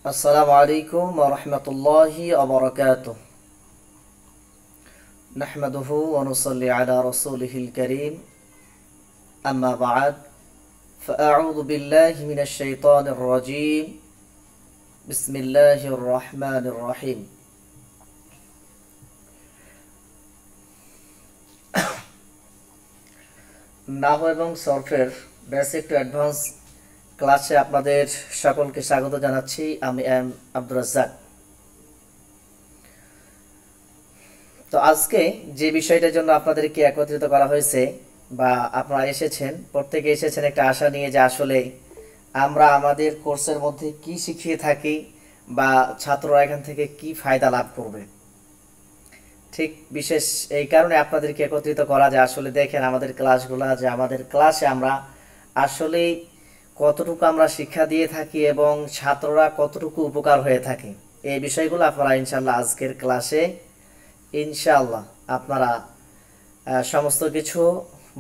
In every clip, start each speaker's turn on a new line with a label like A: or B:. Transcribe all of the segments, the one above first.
A: আসসালামু আলাইকুম ওয়া রাহমাতুল্লাহি ওয়া বারাকাতুহু নাহমাদুহু ওয়া নুসাল্লি আলা রাসূলিহিল কারীম আম্মা বা'দ ফাআউযু বিল্লাহি মিনাশ শাইতানির রাজীম বিসমিল্লাহির রাহমানির রহিম নাহু এবং সরফের বেসিক টু অ্যাডভান্স ক্লাসে আপনাদের সকলকে স্বাগত জানাচ্ছি। আমি এম আব্দুর রাজ্জাক। তো আজকে যে বিষয়টার জন্য আপনাদেরকে একত্রিত করা হয়েছে বা আপনারা এসেছেন, প্রত্যেকে এসেছেন একটা আশা নিয়ে যে আসলে আমরা আমাদের কোর্সের মধ্যে কি শিখিয়ে থাকি বা ছাত্ররা এখান থেকে কি ফায়দা লাভ করবে। ঠিক বিশেষ এই কারণে আপনাদেরকে একত্রিত করা, যে আসলে দেখেন আমাদের ক্লাসগুলো, যে আমাদের ক্লাসে আমরা আসলে কতটুকু আমরা শিক্ষা দিয়ে থাকি এবং ছাত্ররা কতটুকু উপকার হয়ে থাকে, এই বিষয়গুলো আপনারা ইনশাল্লাহ আজকের ক্লাসে ইনশাল্লাহ আপনারা সমস্ত কিছু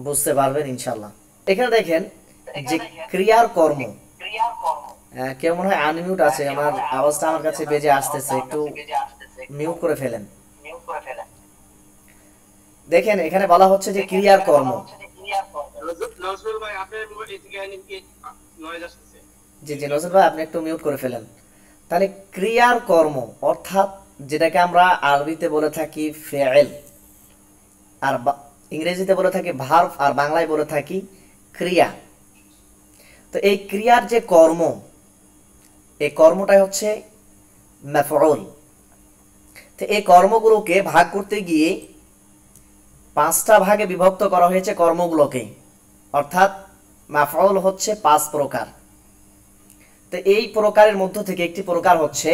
A: বুঝতে পারবেন ইনশাল্লাহ। এখানে দেখেন যে ক্রিয়ার কর্ম, কেউ মনে হয় আনমিউট আছে, আমার আওয়াজটা আমার কাছে বেজে আসতেছে, একটু মিউট করে ফেলেন। দেখেন এখানে বলা হচ্ছে যে ক্রিয়ার কর্ম। জি জি নজরুল ভাই, আপনি একটু মিউট করে ফেলেন। তাহলে ক্রিয়ার কর্ম অর্থাৎ যেটাকে আমরা আরবিতে বলে থাকি ফেয়েল, আর ইংরেজিতে বলে থাকি ভার্ব, আর বাংলায় বলে থাকি ক্রিয়া। তো এই ক্রিয়ার যে কর্ম, এই কর্মটাই হচ্ছে মাফউল। তো এই কর্মগুলোকে ভাগ করতে গিয়ে 5টা ভাগে বিভক্ত করা হয়েছে কর্মগুলোকে, অর্থাৎ মাফউল হচ্ছে 5 প্রকার। তো এই প্রকারের মধ্য থেকে একটি প্রকার হচ্ছে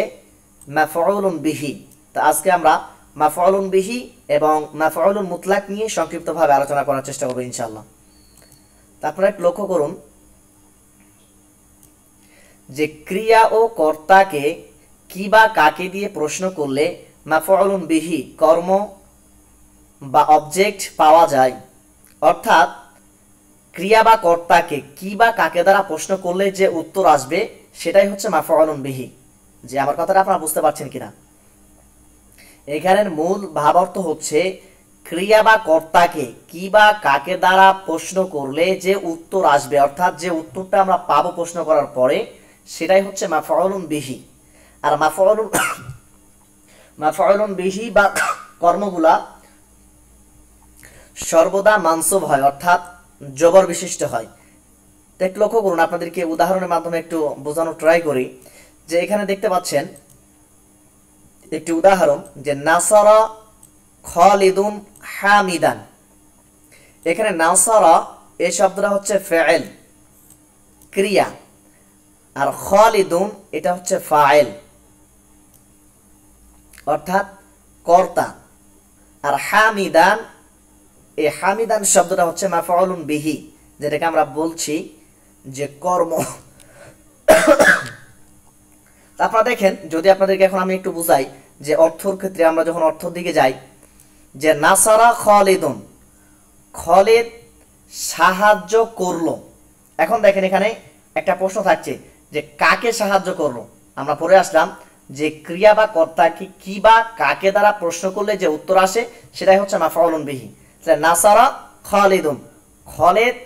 A: মাফউলুন বিহি। তো আজকে আমরা মাফউলুন বিহি এবং মাফউলুন মুতলাক নিয়ে সংক্ষিপ্তভাবে আলোচনা করার চেষ্টা করব ইনশাআল্লাহ। তো আপনারা একটু লক্ষ্য করুন যে ক্রিয়া ও কর্তাকে কি বা কাকে দিয়ে প্রশ্ন করলে মাফউলুন বিহি কর্ম বা অবজেক্ট পাওয়া যায়, অর্থাৎ ক্রিয়া বা কর্তাকে কি বা কাকে দ্বারা প্রশ্ন করলে যে উত্তর আসবে সেটাই হচ্ছে মাফউলুন বিহি। যে আমার কথাটা আপনারা বুঝতে পারছেন কিনা? এখানের মূল ভাবার্থ হচ্ছে ক্রিয়া বা কর্তাকে কি বা কাকে দ্বারা প্রশ্ন করলে যে উত্তর আসবে, অর্থাৎ যে উত্তরটা আমরা পাবো প্রশ্ন করার পরে, সেটাই হচ্ছে মাফউলুন বিহি। আর মাফউলুন বিহি বা কর্মগুলা সর্বদা মানসুব হয়, অর্থাৎ জবর বিশিষ্ট হয়। একটু লক্ষ্য করুন, আপনাদেরকে উদাহরণের মাধ্যমে একটু বোঝানোর ট্রাই করি। যে এখানে দেখতে পাচ্ছেন একটি উদাহরণ, যে নাসারা খালিদুন হামিদান। এখানে নাসারা এই শব্দটা হচ্ছে ফেয়েল, ক্রিয়া, আর খালিদুন এটা হচ্ছে ফাইল, অর্থাৎ কর্তা। আর হামিদান, এই হামিদান শব্দটা হচ্ছে মাফউলুন বিহি, যেটাকে আমরা বলছি যে কর্ম। আপনারা দেখেন, যদি আপনাদেরকে এখন আমি একটু বুঝাই যে অর্থর ক্ষেত্রে আমরা যখন অর্থর দিকে যাই, যে নাসারা খালিদুন, খালিদ সাহায্য করলো। এখন দেখেন এখানে একটা প্রশ্ন থাকছে যে কাকে সাহায্য করলো। আমরা পড়ে আসলাম যে ক্রিয়া বা কর্তাকে কি বা কাকে দ্বারা প্রশ্ন করলে যে উত্তর আসে সেটাই হচ্ছে মাফউলুন বিহি। নাসারা খালিদুন, খালিদ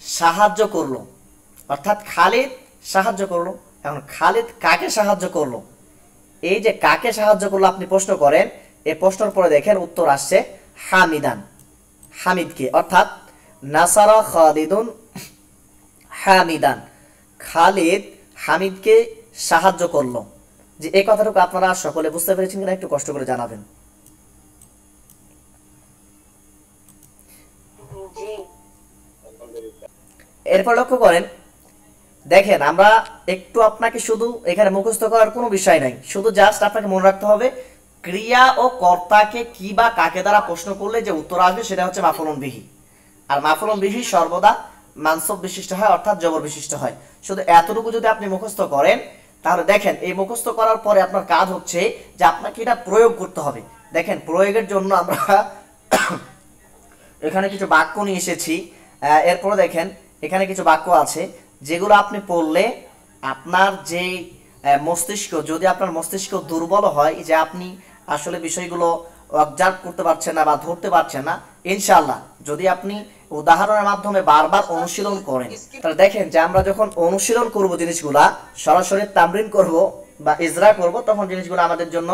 A: সাহায্য করলো, অর্থাৎ খালিদ সাহায্য করলো। এখন খালিদ কাকে সাহায্য করলো, এই যে কাকে সাহায্য করলো আপনি প্রশ্ন করেন, এই প্রশ্নের পরে দেখেন উত্তর আসছে হামিদান, হামিদকে, অর্থাৎ নাসারা খালিদুন হামিদান, খালিদ হামিদকে সাহায্য করলো। যে এই কথাটুকু আপনারা সকলে বুঝতে পেরেছেন কিনা একটু কষ্ট করে জানাবেন। এরপর লক্ষ্য করেন, দেখেন আমরা একটু আপনাকে শুধু এখানে মুখস্থ করার কোনো বিষয় নাই, শুধু জাস্ট আপনাকে মনে রাখতে হবে ক্রিয়া ও কর্তাকে কি বা কাকে দ্বারা প্রশ্ন করলে যে উত্তর আসবে সেটা হচ্ছে মাফউলুন বিহি। আর মাফউলুন বিহি সর্বদা মানসুব বিশিষ্ট হয়, অর্থাৎ জবর বিশিষ্ট হয়। শুধু এতটুকু যদি আপনি মুখস্থ করেন, তাহলে দেখেন এই মুখস্থ করার পরে আপনার কাজ হচ্ছে যে আপনাকে এটা প্রয়োগ করতে হবে। দেখেন প্রয়োগের জন্য আমরা এখানে কিছু বাক্য নিয়ে এসেছি। এরপরে দেখেন এখানে কিছু বাক্য আছে যেগুলো আপনি পড়লে আপনার যে মস্তিষ্ক, যদি আপনার মস্তিষ্ক দুর্বল হয়, যে আপনি আসলে বিষয়গুলো অবজার্ভ করতে পারছেন না বা ধরতে পারছেন না, ইনশাআল্লাহ যদি আপনি উদাহরণের মাধ্যমে বারবার অনুশীলন করেন, তাহলে দেখেন যে আমরা যখন অনুশীলন করব জিনিসগুলা, সরাসরি তামরিন করব বা ইজরা করব, তখন জিনিসগুলো আমাদের জন্য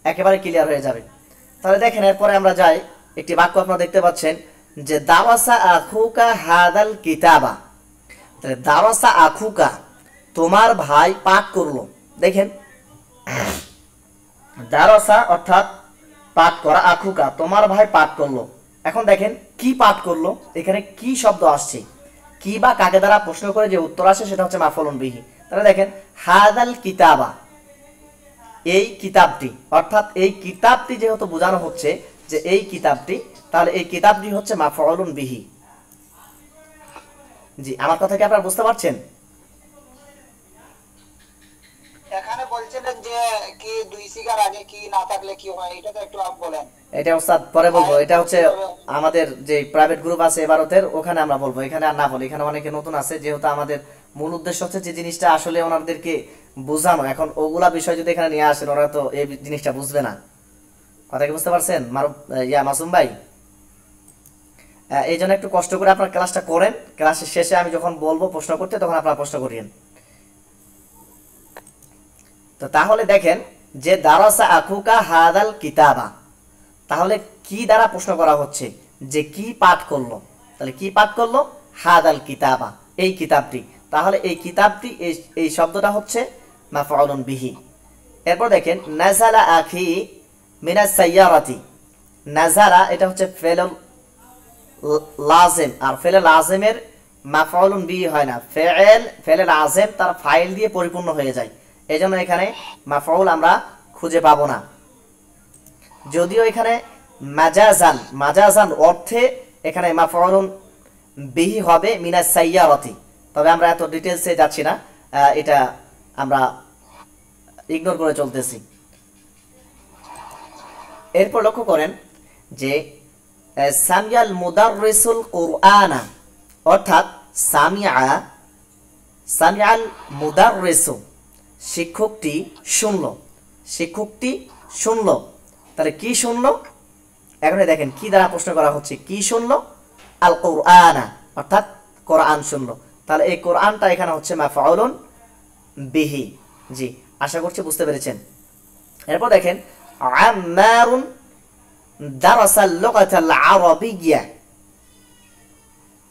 A: একেবারে ক্লিয়ার হয়ে যাবে। তাহলে দেখেন এরপরে আমরা যাই, একটি বাক্য আপনারা দেখতে পাচ্ছেন যে দাওয়াসা আখুকা হাদাল কিতাবা। তাহলে দাওয়াসা আখুকা, তোমার ভাই পাঠ করলো। দেখেন দারসা অর্থাৎ পাঠ করা, আখুকা তোমার ভাই পাঠ করলো। এখন দেখেন কি পাঠ করলো, এখানে কি শব্দ আসছে, কি বা কাকে দ্বারা প্রশ্ন করে যে উত্তর আসে সেটা হচ্ছে মাফউলুন বিহি। তাহলে দেখেন হাদাল কিতাবা, এই কিতাবটি, অর্থাৎ এই কিতাবটি যেহেতু বোঝানো হচ্ছে যে এই কিতাবটি, তাহলে এই কিতাবটি হচ্ছে মাফউলুন বিহি। জি, আমার কথা কি আপনারা বুঝতে পারছেন?
B: এখানে বলছিলেন যে কি দুই সিগার আগে কি না থাকলে কি হয়, এটা তো একটু আপ বলেন।
A: এটা ওস্তাদ পরে বলবো, এটা হচ্ছে আমাদের যে প্রাইভেট গ্রুপ আছে এবারতের, ওখানে আমরা বলবো, এখানে আর না বলি, এখানে অনেকে নতুন আছে, যেহেতু আমাদের মূল উদ্দেশ্য হচ্ছে যে জিনিসটা আসলে ওনাদেরকে বোঝানো। এখন ওগুলা বিষয় যদি এখানে নিয়ে আসেন, ওরা তো এই জিনিসটা বুঝবে না। কথা কি বুঝতে পারছেন মাসুম ভাই? এই জন্য একটু কষ্ট করে আপনার ক্লাসটা করেন, ক্লাসের শেষে আমি যখন বলবো প্রশ্ন করতে, তখন আপনারা প্রশ্ন করিয়েন। তো তাহলে দেখেন যে দারাসা আখুকা হাদাল কিতাবা, তাহলে কি দ্বারা প্রশ্ন করা হচ্ছে, যে কি পাঠ করলো। তাহলে কি পাঠ করলো, হাদাল কিতাবা, এই কিতাবটি। তাহলে এই কিতাবটি, এই শব্দটা হচ্ছে মাফউলুন বিহি। এরপর দেখেন নাজালা আখি মিনাস সাইয়ারাতি। নাজালা এটা হচ্ছে ফেলুল লাজিম, আর ফেলুল লাজিমের মাফউলুন বিহি হয় না, ফেলুল লাজিম তার ফাইল দিয়ে পরিপূর্ণ হয়ে যায়, এজন্য এখানে মাফউল আমরা খুঁজে পাবো না। যদিও এখানে মাজাজান অর্থে এখানে মাফউলুন বিহি হবে মিনাস সাইয়ারাতি, তবে আমরা এত ডিটেইলসে যাচ্ছি না, এটা আমরা ইগনোর করে চলতেছি। এরপর লক্ষ্য করেন যে সামিয়াল মুদাররিসুল কুরআনা, অর্থাৎ সামিয়াল মুদাররিসু, শিক্ষকটি শুনলো, শিক্ষকটি শুনলো। তাহলে কি শুনলো, এখন দেখেন কি দ্বারা প্রশ্ন করা হচ্ছে, কি শুনলো, আল কুরআনা, অর্থাৎ কোরআন শুনলো। তাহলে এই কোরআনটা এখানে হচ্ছে মাফউলুন বিহি। জি, আশা করছি বুঝতে পেরেছেন। এরপর দেখেন আম্মারুন দারাসাল লুগাতাল আরাবিয়্যা।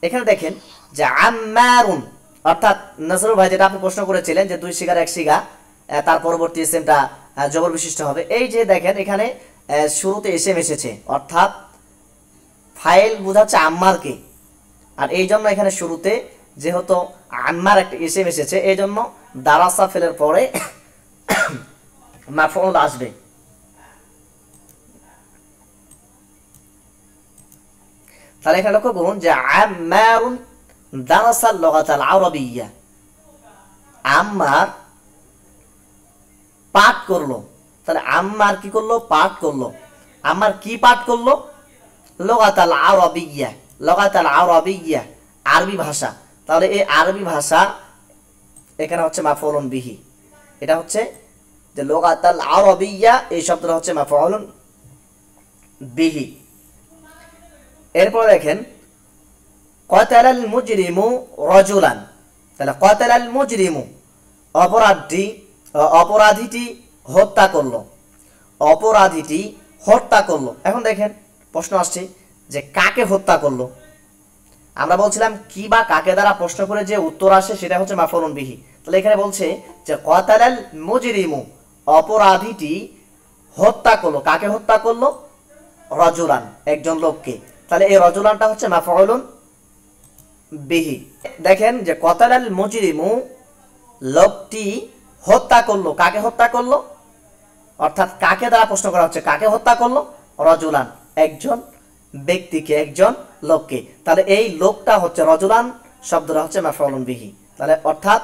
A: এখানে দেখেন যে আম্মারুন, অর্থাৎ নজরুল ভাই যেটা আপনি প্রশ্ন করেছিলেন যে দুই সিগার এক সিগা, তার পরবর্তী ইসেমটা জবর বিশিষ্ট হবে। এই যে দেখেন এখানে শুরুতে এসএম এসেছে, অর্থাৎ ফাইল বোঝাচ্ছে আম্মারকে, আর এই জন্য এখানে শুরুতে যেহেতু আম্মার একটা এসএম এসেছে, এই জন্য দারাসা ফেলের পরে মাফউল আসবে। তাহলে এখানে লক্ষ্য করুন যে আম্মারুন দারাসাল লুগাতাল আরাবিয়্যা, আম্মার পাঠ করলো। তাহলে আম্মার কি করলো, পাঠ করলো। আম্মার কি পাঠ করলো, লুগাতাল আরাবিয়্যা, লুগাতাল আরাবিয়্যা, আরবি ভাষা। তাহলে এই আরবি ভাষা এখানে হচ্ছে মাফউলুন বিহি, এটা হচ্ছে যে লুগাতাল আরাবিয়্যা, এই শব্দটা হচ্ছে মাফউলুন বিহি। এরপর দেখেন কাতালাল মুজরিমু রাজুলান। তাহলে কাতালাল মুজরিমু, অপরাধীটি হত্যা করলো, অপরাধীটি হত্যা করলো। এখন দেখেন প্রশ্ন আসছে যে কাকে হত্যা করলো। আমরা বলছিলাম কি বা কাকে দ্বারা প্রশ্ন করে যে উত্তর আসে সেটা হচ্ছে মাফউলুন বিহি। তাহলে এখানে বলছে যে কাতালাল মুজরিমু, অপরাধীটি হত্যা করলো, কাকে হত্যা করলো, রাজুলান, একজন লোককে। তাহলে এই রাজুলানটা হচ্ছে মাফউলুন বিহি। দেখেন যে কাতালাল মুজরিমু, লোকটি হত্যা করলো, কাকে হত্যা করলো, অর্থাৎ কাকে দ্বারা প্রশ্ন করা হচ্ছে, কাকে হত্যা করলো, রাজুলান, একজন ব্যক্তিকে, একজন লোককে। তাহলে এই লোকটা হচ্ছে রাজুলান, শব্দটা হচ্ছে মাফউলুন বিহি। তাহলে অর্থাৎ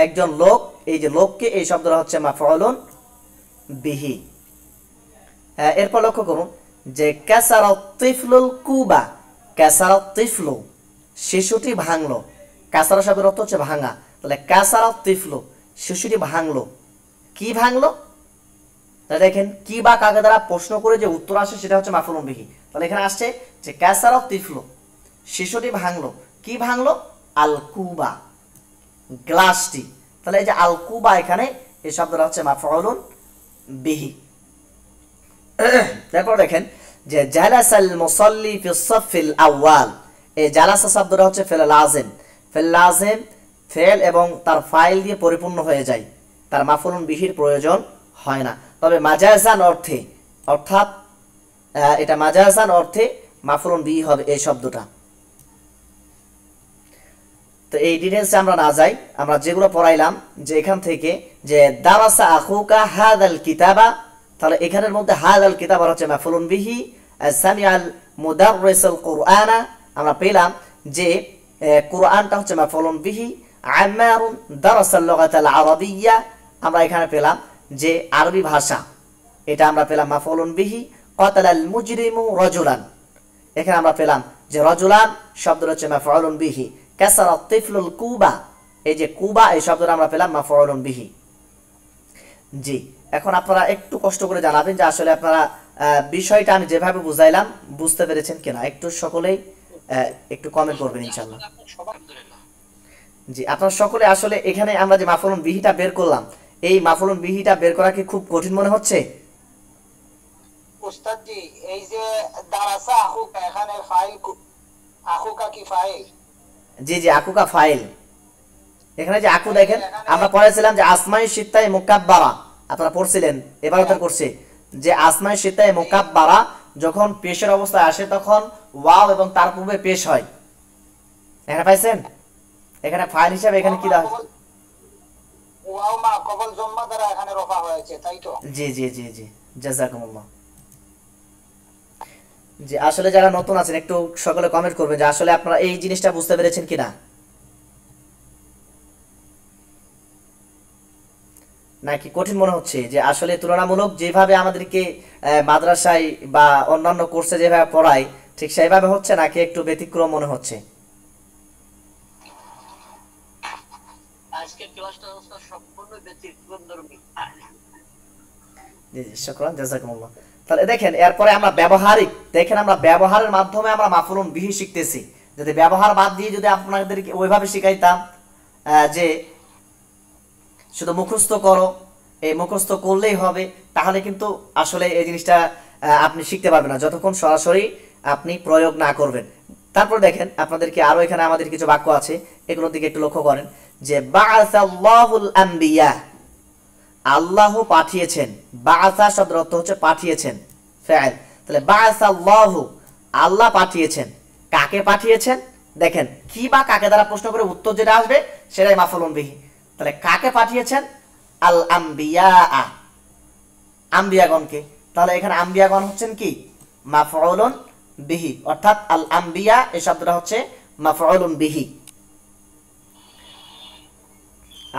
A: একজন লোক, এই যে লোককে, এই শব্দটা হচ্ছে মাফউলুন বিহি। এরপর লক্ষ্য করুন যে কাসারাত তিফলুল কুবা, কাসারাত তিফলু, শিশুটি ভাঙলো। কাসারা শব্দের অর্থ হচ্ছে ভাঙা। তাহলে কাসারাত তিফলু, শিশুটি ভাঙলো, কি ভাঙলো, তাহলে দেখেন কি বা কাকে দ্বারা প্রশ্ন করে যে উত্তর আসে সেটা হচ্ছে মাফউলুন বিহি। তাহলে এখানে আসছে যে কাসারা তিফলু, শিশুটি ভাঙলো, কি ভাঙলো, আল কুবা, গ্লাসটি। তাহলে এই যে আল কুবা এখানে এই শব্দটা হচ্ছে মাফউলুন বিহি। তারপর দেখেন যে জালাসাল মুসাল্লি ফি সাফিল আউয়াল, এই জালাসা শব্দটা হচ্ছে ফেল লাজিম। ফেল লাজিম ফেল এবং তার ফাইল দিয়ে পরিপূর্ণ হয়ে যায়, তার মাফউলুন বিহির প্রয়োজন হয় না। তবে মাজাজান অর্থে, অর্থাৎ এটা মাজাজান অর্থে মাফউলুন বিহি হবে এই শব্দটা। তো এই ডিটেইলসে আমরা না যাই, আমরা যেগুলো পড়াইলাম যে এখান থেকে যে দারাসা আখুকা হাদাল কিতাবা, তাহলে এখানের মধ্যে হাদাল কিতাব হচ্ছে মাফউলুন বিহি। সামিআল মুদাররিসুল কুরআনা, আমরা পেলাম যে কুরআনটা হচ্ছে মাফউলুন বিহি। আম্মারুন দারাসাল লুগাতাল আরাবিয়্যা, আমরা এখানে পেলাম যে আরবি ভাষা, এটা আমরা পেলাম মাফউলুন বিহি। কাতালাল মুজরিমু রাজুলান, এখানে আমরা পেলাম যে রাজুলান শব্দটা হচ্ছে মাফউলুন বিহি। কাসারা তিফলুল কুবা, এই যে কুবা এই শব্দটা আমরা পেলাম মাফউলুন বিহি। জি, এখন আপনারা একটু কষ্ট করে জানাবেন যে আসলে আপনারা বিষয়টা আমি যেভাবে বুঝাইলাম বুঝতে পেরেছেন কিনা, একটু সকলেই একটু কমেন্ট করবেন ইনশাআল্লাহ। জি, আপনারা সকলে আসলে এখানে আমরা যে মাফউলুন বিহিটা বের করলাম, এই মাফউলুন বিহিটা বের করা কি খুব কঠিন মনে হচ্ছে?
B: উস্তাদ জি, এই যে দারাসা আখুকা, এখানে ফাইল আখুকা কি ফাইল?
A: জি জি, আকুকা ফাইল। এখানে যে আকু দেখেন আমরা পড়েছিলাম যে আসমাই সিত্তায়ে মুকাব্বারা, আপনারা পড়ছিলেন এবারতের করছে যে আসমাই সিত্তায়ে মুকাব্বারা যখন পেশের অবস্থায় আসে তখন ওয়াও এবং তার পূর্বে পেশ হয়। এখানে পাইছেন, এখানে ফাইল হিসাবে এখানে কি দেওয়া,
B: ওয়াও মা কবল জম্মা দ্বারা এখানে রফা হয়েছে, তাই তো?
A: জি জি জি জি, জাযাকুমুল্লাহ। জি, আসলে যারা নতুন আছেন একটু সকলে কমেন্ট করবেন যে আসলে আপনারা এই জিনিসটা বুঝতে পেরেছেন কিনা, নাকি কঠিন মনে হচ্ছে? যে আসলে তুলনামূলক যেভাবে আমাদেরকে মাদ্রাসায় বা অন্যান্য কোর্সে যেভাবে পড়ায় ঠিক সেইভাবে হচ্ছে নাকি একটু ব্যতিক্রম মনে হচ্ছে?
C: আজকের ক্লাসটা সম্পূর্ণ ব্যতিক্রমধর্মী।
A: জি জি, শুকরান, জাযাকুমুল্লাহ। তাহলে দেখেন এরপরে আমরা ব্যবহারিক, দেখেন আমরা ব্যবহারের মাধ্যমে আমরা মাফউলুন বিহি শিখতেছি। যদি ব্যবহার বাদ দিয়ে যদি আপনাদেরকে ওইভাবে শিখাইতাম যে শুধু মুখস্থ করো, এই মুখস্থ করলেই হবে, তাহলে কিন্তু আসলে এই জিনিসটা আপনি শিখতে পারবেন না যতক্ষণ সরাসরি আপনি প্রয়োগ না করবেন। তারপর দেখেন আপনাদেরকে আরো এখানে আমাদের কিছু বাক্য আছে, এগুলোর দিকে একটু লক্ষ্য করেন যে বাআসাল্লাহুল আম্বিয়া, আল্লাহ পাঠিয়েছেন। বাআসা শব্দের অর্থ হচ্ছে পাঠিয়েছেন, ফাইল। তাহলে বাআসাল্লাহু, আল্লাহ পাঠিয়েছেন। কাকে পাঠিয়েছেন? দেখেন কি বা কাকে দ্বারা প্রশ্ন করে উত্তর যেটা আসবে সেটাই মাফউলুন বিহি। তাহলে কাকে পাঠিয়েছেন? আল আম্বিয়া, আম্বিয়াগণকে। তাহলে এখানে আম্বিয়াগণ হচ্ছেন কি? মাফউলুন বিহি, অর্থাৎ আল আম্বিয়া এই শব্দটা হচ্ছে মাফউলুন বিহি।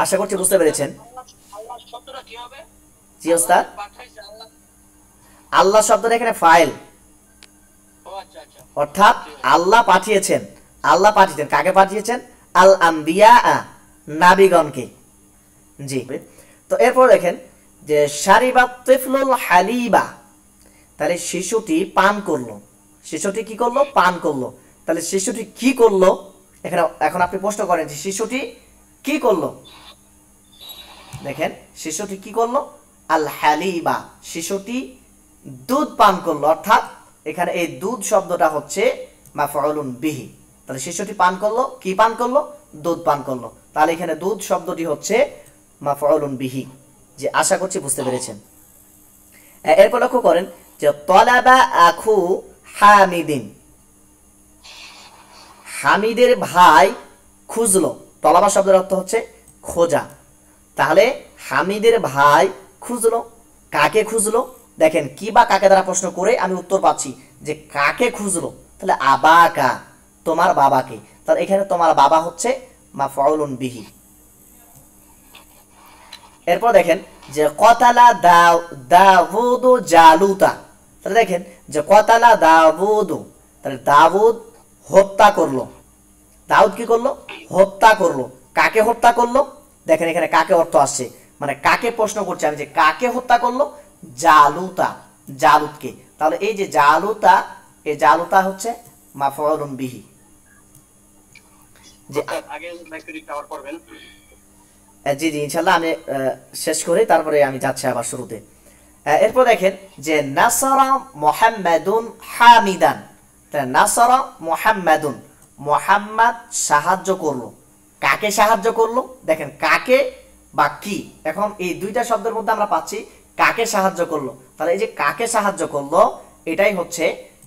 A: আশা করছি বুঝতে পেরেছেন।
C: আল্লাহ শব্দটা কি হবে?
A: জি ওস্তাদ,
C: পাঠাইছে আল্লাহ।
A: আল্লাহ শব্দটা এখানে ফাইল,
C: ও আচ্ছা আচ্ছা,
A: অর্থাৎ আল্লাহ পাঠিয়েছেন। আল্লাহ পাঠিয়েছেন, কাকে পাঠিয়েছেন? আল আম্বিয়া, নাবিগণকে। জি, তো এরপর দেখেন যে শারিবা তিফলুল হালিবা, তাহলে শিশুটি পান করলো। শিশুটি কি করলো? পান করলো। তাহলে শিশুটি কি করলো? এখানে এখন আপনি প্রশ্ন করেন যে শিশুটি কি করলো। দেখেন শিশুটি কি করলো? আল হালিবা, শিশুটি দুধ পান করলো, অর্থাৎ এখানে এই দুধ শব্দটা হচ্ছে মাফউলুন বিহি। তাহলে শিশুটি পান করলো, কি পান করলো? দুধ পান করলো। তাহলে এখানে দুধ শব্দটি হচ্ছে মাফউলুন বিহি। যে আশা করছি বুঝতে পেরেছেন। এরপর লক্ষ্য করেন যে তলাবা আখু হামিদিন, হামিদের ভাই খুঁজলো। তলাবা শব্দের অর্থ হচ্ছে খোঁজা। তাহলে হামিদের ভাই খুঁজলো, কাকে খুঁজলো? দেখেন কি বা কাকে দ্বারা প্রশ্ন করে আমি উত্তর পাচ্ছি যে কাকে খুঁজলো। তাহলে আবাকা, তোমার বাবাকে। তাহলে এখানে তোমার বাবা হচ্ছে মাফউলুন বিহি। এরপর দেখেন যে কতালা দাউদু জালুতা, তাহলে দেখেন যে কতালা দাউদু, তাহলে দাউদ হত্যা করলো। দাউদ কি করলো? হত্যা করলো। কাকে হত্যা করলো? দেখেন এখানে কাকে অর্থ আসছে? মানে কাকে প্রশ্ন করছি আমি, যে কাকে হত্যা করলো? জালুতা, জালুতকে। তাহলে এই যে জালুতা, এই জালুতা হচ্ছে মাফউলুন বিহি। যে
C: আগে ব্যাকরি কভার করবেন।
A: জি জি ইনশাআল্লাহ আমি শেষ করি, তারপরে আমি যাচ্ছি আবার শুরুতে। এরপর দেখেন যে নাসারা মুহাম্মাদুন হামিদান, তাহলে নাসারা মুহাম্মাদুন, মুহাম্মদ সাহায্য করলো। কাকে সাহায্য করলো? দেখেন কাকে বা কি, এখন এই দুইটা শব্দের মধ্যে আমরা পাচ্ছি কাকে সাহায্য করলো। তাহলে এই যে কাকে সাহায্য করলো এটাই হচ্ছে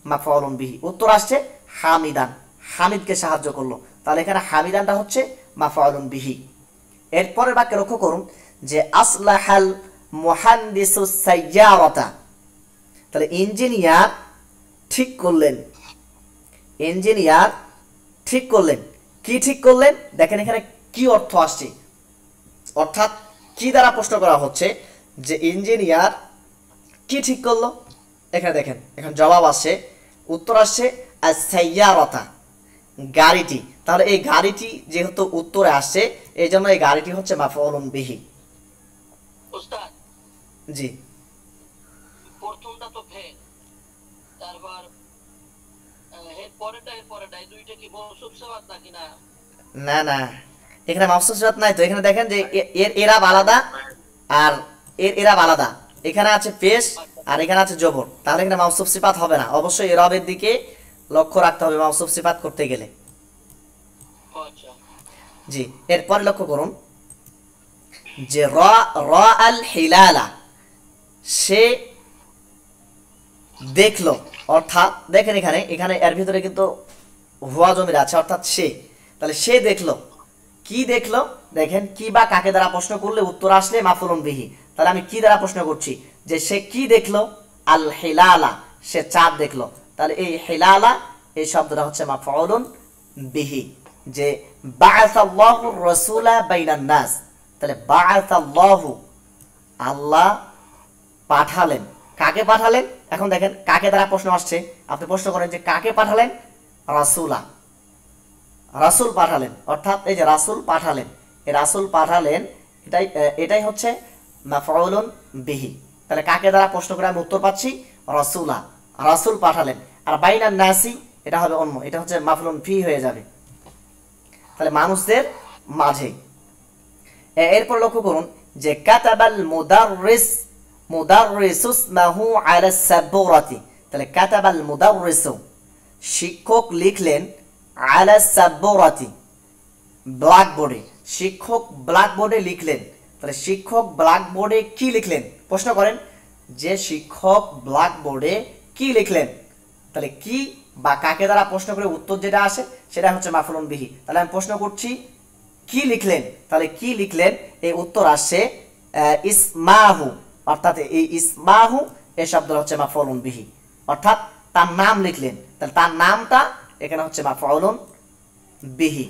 A: মাফউলুন বিহি। উত্তর আসছে হামিদান, হামিদকে সাহায্য করলো। তাহলে এখানে হামিদানটা হচ্ছে মাফউলুন বিহি। এরপরের বাক্যে লক্ষ্য করুন যে আসলাহাল মুহান্দিসুস সাইয়ারাতা, তাহলে ইঞ্জিনিয়ার ঠিক করলেন, ইঞ্জিনিয়ার ঠিক করলেন। কি ঠিক করলেন? দেখেন এখানে কি অর্থ আসছে, অর্থাৎ কি দ্বারা প্রশ্ন করা হচ্ছে যে ইঞ্জিনিয়ার কি ঠিক করলো। এখানে দেখেন এখন জবাব আসছে, উত্তর আসছে আস-সাইয়ারাতা, গাড়িটি। তাহলে এই গাড়িটি যেহেতু উত্তরে আসছে এই জন্য এই গাড়িটি হচ্ছে মাফউলুন বিহি।
C: উস্তাদ
A: জি
C: প্রথমটা তো ফেল, তারপর এর পরেটা এই দুইটা কি মৌসুম সেবাত নাকি না?
A: না না, এখানে মাফসুস সিফাত নাই তো। এখানে দেখেন যে এর এরাব আলাদা আর এর এরাব আলাদা। এখানে আছে পেশ আর এখানে আছে জবর, তাহলে এখানে মাফসুস সিফাত হবে না। অবশ্যই এরাবের দিকে লক্ষ্য রাখতে হবে মাফসুস সিফাত করতে গেলে।
C: আচ্ছা
A: জি এরপরে লক্ষ্য করুন যে র আল হিলালা, সে দেখলো। অর্থাৎ দেখেন এখানে এখানে এর ভিতরে কিন্তু হুয়া জমির আছে, অর্থাৎ সে। তাহলে সে দেখলো, কি দেখলো? দেখেন কি বা কাকে দ্বারা প্রশ্ন করলে উত্তর আসলে মাফউলুন বিহি। তাহলে আমি কি দ্বারা প্রশ্ন করছি যে সে কি দেখলো? আল হিলালা, সে চাঁদ দেখলো। তাহলে এই হিলালা এই শব্দটা হচ্ছে মাফউলুন বিহি। যে বাআসাল্লাহু রাসূলা বাইনান নাস, তাহলে বাআসাল্লাহু, আল্লাহ পাঠালেন। কাকে পাঠালেন? এখন দেখেন কাকে দ্বারা প্রশ্ন আসছে, আপনি প্রশ্ন করেন যে কাকে পাঠালেন? রাসূলা, রাসূল পাঠালেন। অর্থাৎ এই যে রাসূল পাঠালেন, এই রাসূল পাঠালেন এটাই হচ্ছে মাফউলুন বিহি। তাহলে কাকে দ্বারা প্রশ্ন করে আমি উত্তর পাচ্ছি? রাসূলা, রাসূল পাঠালেন। আর বাইনান নাসি এটা হবে অন্য, এটা হচ্ছে মাফউলুন ফি হয়ে যাবে, তাহলে মানুষদের মাঝে। এরপর লক্ষ্য করুন যে কাতাবাল মুদাররিস, মুদাররিসু ইসমাহু আলা সাবুরাতি, তাহলে কাতাবাল মুদাররিসু, শিক্ষক লিখলেন, আলা সাবুরাতি, ব্ল্যাকবোর্ডে, শিক্ষক ব্ল্যাকবোর্ডে লিখলেন। তাহলে শিক্ষক ব্ল্যাকবোর্ডে কি লিখলেন? প্রশ্ন করেন যে শিক্ষক ব্ল্যাকবোর্ডে কি লিখলেন। তাহলে কি বা কাকে দ্বারা প্রশ্ন করে উত্তর যেটা আসে সেটা হচ্ছে মাফউলুন বিহি। তাহলে আমি প্রশ্ন করছি কি লিখলেন, তাহলে কি লিখলেন এই উত্তর আসছে ইসমাহু, অর্থাৎ এই ইসমাহু এই শব্দটা হচ্ছে মাফউলুন বিহি, অর্থাৎ তার নাম লিখলেন। তাহলে তার নামটা এখানে হচ্ছে মাফউলুন বিহি।